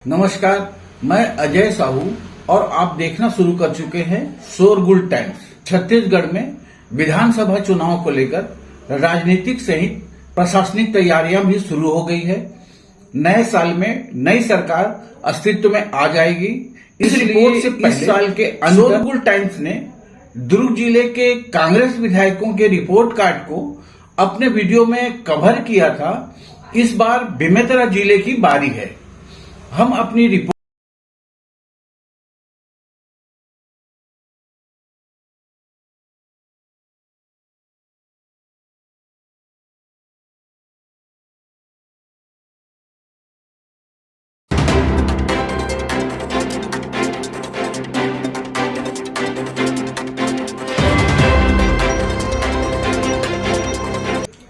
नमस्कार, मैं अजय साहू और आप देखना शुरू कर चुके हैं शोरगुल टाइम्स। छत्तीसगढ़ में विधानसभा चुनाव को लेकर राजनीतिक सहित प्रशासनिक तैयारियां भी शुरू हो गई है। नए साल में नई सरकार अस्तित्व में आ जाएगी। इस रिपोर्ट से इस साल के शोरगुल टाइम्स ने दुर्ग जिले के कांग्रेस विधायकों के रिपोर्ट कार्ड को अपने वीडियो में कवर किया था। इस बार बेमेतरा जिले की बारी है। हम अपनी रिपोर्ट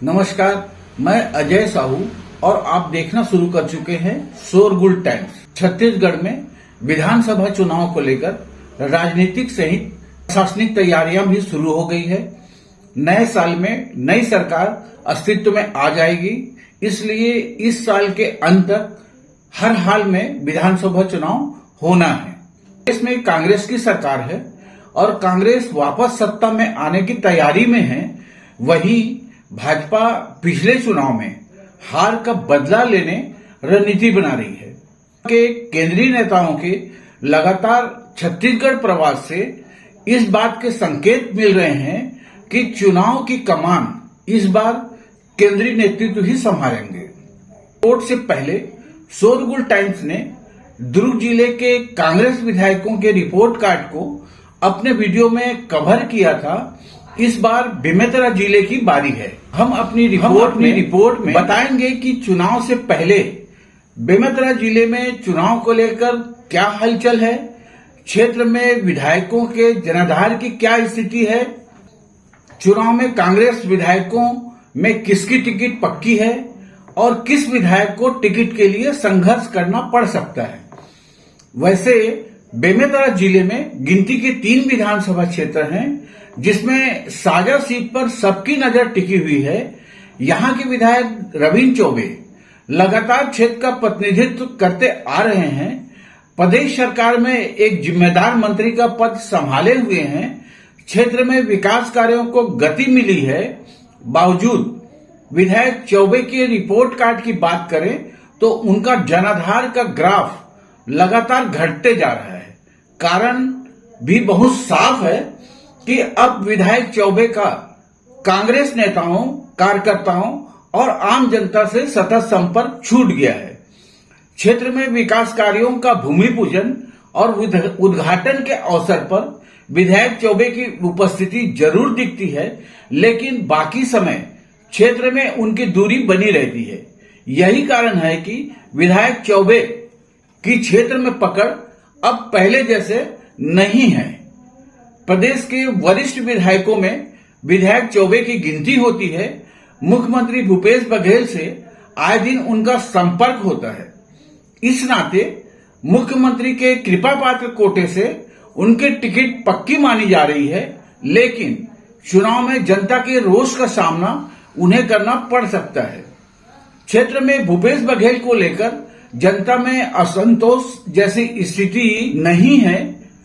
नमस्कार, मैं अजय साहू और आप देखना शुरू कर चुके हैं शोरगुल टाइम्स। छत्तीसगढ़ में विधानसभा चुनाव को लेकर राजनीतिक सहित प्रशासनिक तैयारियां भी शुरू हो गई है। नए साल में नई सरकार अस्तित्व में आ जाएगी, इसलिए इस साल के अंत तक हर हाल में विधानसभा चुनाव होना है। इसमें कांग्रेस की सरकार है और कांग्रेस वापस सत्ता में आने की तैयारी में है। वहीं भाजपा पिछले चुनाव में हार का बदला लेने रणनीति बना रही है। के केंद्रीय नेताओं के लगातार छत्तीसगढ़ प्रवास से इस बात के संकेत मिल रहे हैं कि चुनाव की कमान इस बार केंद्रीय नेतृत्व ही संभालेंगे। वोट से पहले शोरगुल टाइम्स ने दुर्ग जिले के कांग्रेस विधायकों के रिपोर्ट कार्ड को अपने वीडियो में कवर किया था। इस बार बेमेतरा जिले की बारी है। हम अपनी रिपोर्ट में बताएंगे कि चुनाव से पहले बेमेतरा जिले में चुनाव को लेकर क्या हलचल है, क्षेत्र में विधायकों के जनाधार की क्या स्थिति है, चुनाव में कांग्रेस विधायकों में किसकी टिकट पक्की है और किस विधायक को टिकट के लिए संघर्ष करना पड़ सकता है। वैसे बेमेतरा जिले में गिनती के 3 विधानसभा क्षेत्र हैं, जिसमें साजा सीट पर सबकी नजर टिकी हुई है। यहाँ के विधायक रविंद्र चौबे लगातार क्षेत्र का प्रतिनिधित्व करते आ रहे हैं। प्रदेश सरकार में एक जिम्मेदार मंत्री का पद संभाले हुए हैं। क्षेत्र में विकास कार्यों को गति मिली है। बावजूद विधायक चौबे के रिपोर्ट कार्ड की बात करें तो उनका जनाधार का ग्राफ लगातार घटते जा रहा है। कारण भी बहुत साफ है कि अब विधायक चौबे का कांग्रेस नेताओं, कार्यकर्ताओं और आम जनता से सतत संपर्क छूट गया है। क्षेत्र में विकास कार्यों का भूमि पूजन और उद्घाटन के अवसर पर विधायक चौबे की उपस्थिति जरूर दिखती है, लेकिन बाकी समय क्षेत्र में उनकी दूरी बनी रहती है। यही कारण है कि विधायक चौबे की क्षेत्र में पकड़ अब पहले जैसे नहीं है। प्रदेश के वरिष्ठ विधायकों में विधायक चौबे की गिनती होती है। मुख्यमंत्री भूपेश बघेल से आए दिन उनका संपर्क होता है। इस नाते मुख्यमंत्री के कृपा पात्र कोटे से उनकी टिकट पक्की मानी जा रही है, लेकिन चुनाव में जनता के रोष का सामना उन्हें करना पड़ सकता है। क्षेत्र में भूपेश बघेल को लेकर जनता में असंतोष जैसी स्थिति नहीं है,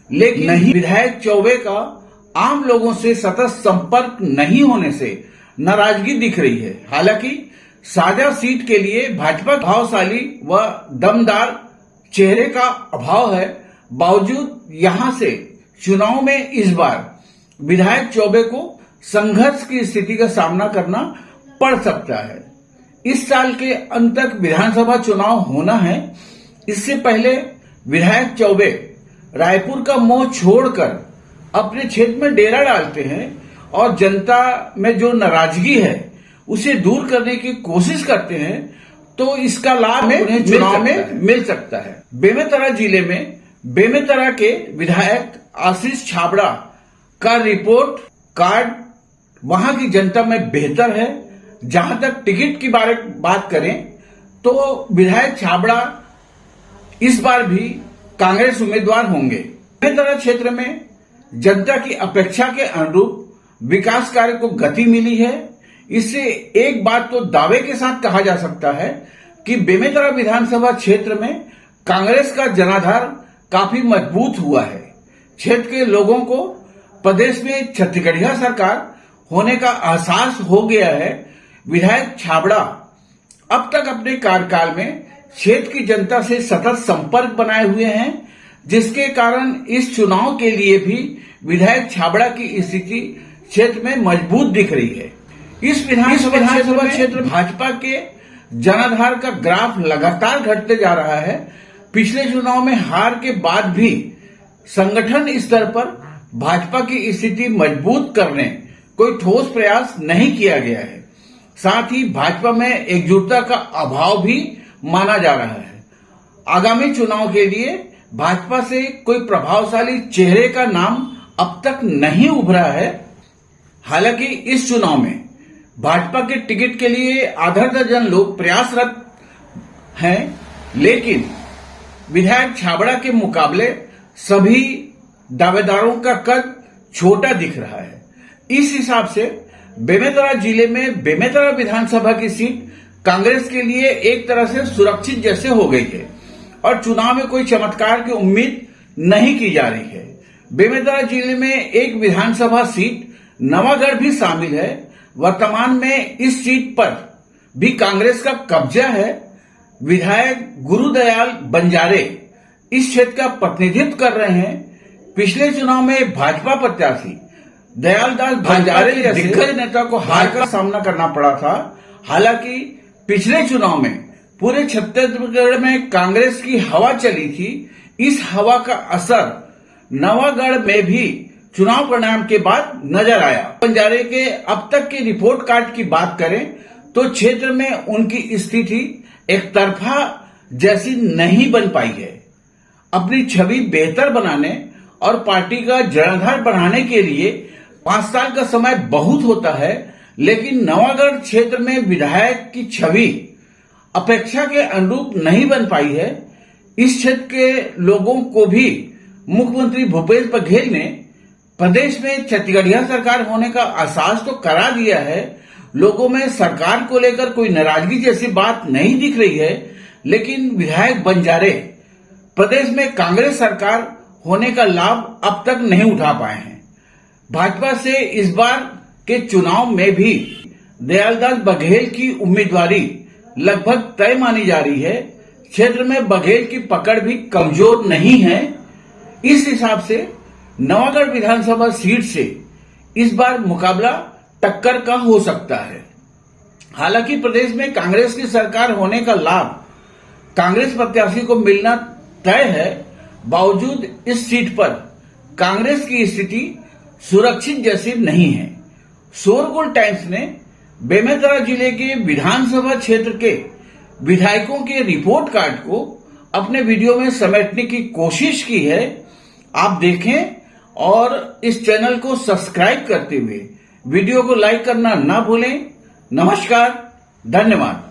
लेकिन विधायक चौबे का आम लोगों से सतत संपर्क नहीं होने से नाराजगी दिख रही है। हालांकि साझा सीट के लिए भाजपा प्रभावशाली व दमदार चेहरे का अभाव है। बावजूद यहां से चुनाव में इस बार विधायक चौबे को संघर्ष की स्थिति का सामना करना पड़ सकता है। इस साल के अंत तक विधानसभा चुनाव होना है। इससे पहले विधायक चौबे रायपुर का मोह छोड़कर अपने क्षेत्र में डेरा डालते हैं और जनता में जो नाराजगी है उसे दूर करने की कोशिश करते हैं, तो इसका लाभ उन्हें चुनाव में मिल सकता है। बेमेतरा जिले में बेमेतरा के विधायक आशीष छाबड़ा का रिपोर्ट कार्ड वहां की जनता में बेहतर है। जहां तक टिकट की बात करें तो विधायक छाबड़ा इस बार भी कांग्रेस उम्मीदवार होंगे। बेमेतरा क्षेत्र में जनता की अपेक्षा के अनुरूप विकास कार्य को गति मिली है। इससे एक बात तो दावे के साथ कहा जा सकता है कि बेमेतरा विधानसभा क्षेत्र में कांग्रेस का जनाधार काफी मजबूत हुआ है। क्षेत्र के लोगों को प्रदेश में छत्तीसगढ़िया सरकार होने का एहसास हो गया है। विधायक छाबड़ा अब तक अपने कार्यकाल में क्षेत्र की जनता से सतत संपर्क बनाए हुए हैं, जिसके कारण इस चुनाव के लिए भी विधायक छाबड़ा की स्थिति क्षेत्र में मजबूत दिख रही है। इस विधानसभा क्षेत्र भाजपा के जनाधार का ग्राफ लगातार घटते जा रहा है। पिछले चुनाव में हार के बाद भी संगठन स्तर पर भाजपा की स्थिति मजबूत करने कोई ठोस प्रयास नहीं किया गया है। साथ ही भाजपा में एकजुटता का अभाव भी माना जा रहा है। आगामी चुनाव के लिए भाजपा से कोई प्रभावशाली चेहरे का नाम अब तक नहीं उभरा है। हालांकि इस चुनाव में भाजपा के टिकट के लिए आधा दर्जन लोग प्रयासरत हैं, लेकिन विधायक छाबड़ा के मुकाबले सभी दावेदारों का कद छोटा दिख रहा है। इस हिसाब से बेमेतरा जिले में बेमेतरा विधानसभा की सीट कांग्रेस के लिए एक तरह से सुरक्षित जैसे हो गई है और चुनाव में कोई चमत्कार की उम्मीद नहीं की जा रही है। बेमेतरा जिले में एक विधानसभा सीट नवागढ़ भी शामिल है। वर्तमान में इस सीट पर भी कांग्रेस का कब्जा है। विधायक गुरुदयाल बंजारे इस क्षेत्र का प्रतिनिधित्व कर रहे हैं। पिछले चुनाव में भाजपा प्रत्याशी दयालदास बंजारे जैसे दिग्गज नेता को हार का सामना करना पड़ा था। हालांकि पिछले चुनाव में पूरे छत्तीसगढ़ में कांग्रेस की हवा चली थी। इस हवा का असर नवागढ़ में भी चुनाव परिणाम के बाद नजर आया। बंजारे के अब तक की रिपोर्ट कार्ड की बात करें तो क्षेत्र में उनकी स्थिति एक तरफा जैसी नहीं बन पाई है। अपनी छवि बेहतर बनाने और पार्टी का जनाधार बढ़ाने के लिए 5 साल का समय बहुत होता है, लेकिन नवागढ़ क्षेत्र में विधायक की छवि अपेक्षा के अनुरूप नहीं बन पाई है। इस क्षेत्र के लोगों को भी मुख्यमंत्री भूपेश बघेल ने प्रदेश में छत्तीसगढ़िया सरकार होने का एहसास तो करा दिया है। लोगों में सरकार को लेकर कोई नाराजगी जैसी बात नहीं दिख रही है, लेकिन विधायक बंजारे प्रदेश में कांग्रेस सरकार होने का लाभ अब तक नहीं उठा पाए हैं। भाजपा से इस बार के चुनाव में भी दयालदास बघेल की उम्मीदवारी लगभग तय मानी जा रही है। क्षेत्र में बघेल की पकड़ भी कमजोर नहीं है। इस हिसाब से नवागढ़ विधानसभा सीट से इस बार मुकाबला टक्कर का हो सकता है। हालांकि प्रदेश में कांग्रेस की सरकार होने का लाभ कांग्रेस प्रत्याशी को मिलना तय है। बावजूद इस सीट पर कांग्रेस की स्थिति सुरक्षित जैसी नहीं है। शोरगुल टाइम्स ने बेमेतरा जिले के विधानसभा क्षेत्र के विधायकों के रिपोर्ट कार्ड को अपने वीडियो में समेटने की कोशिश की है। आप देखें और इस चैनल को सब्सक्राइब करते हुए वीडियो को लाइक करना ना भूलें। नमस्कार, धन्यवाद।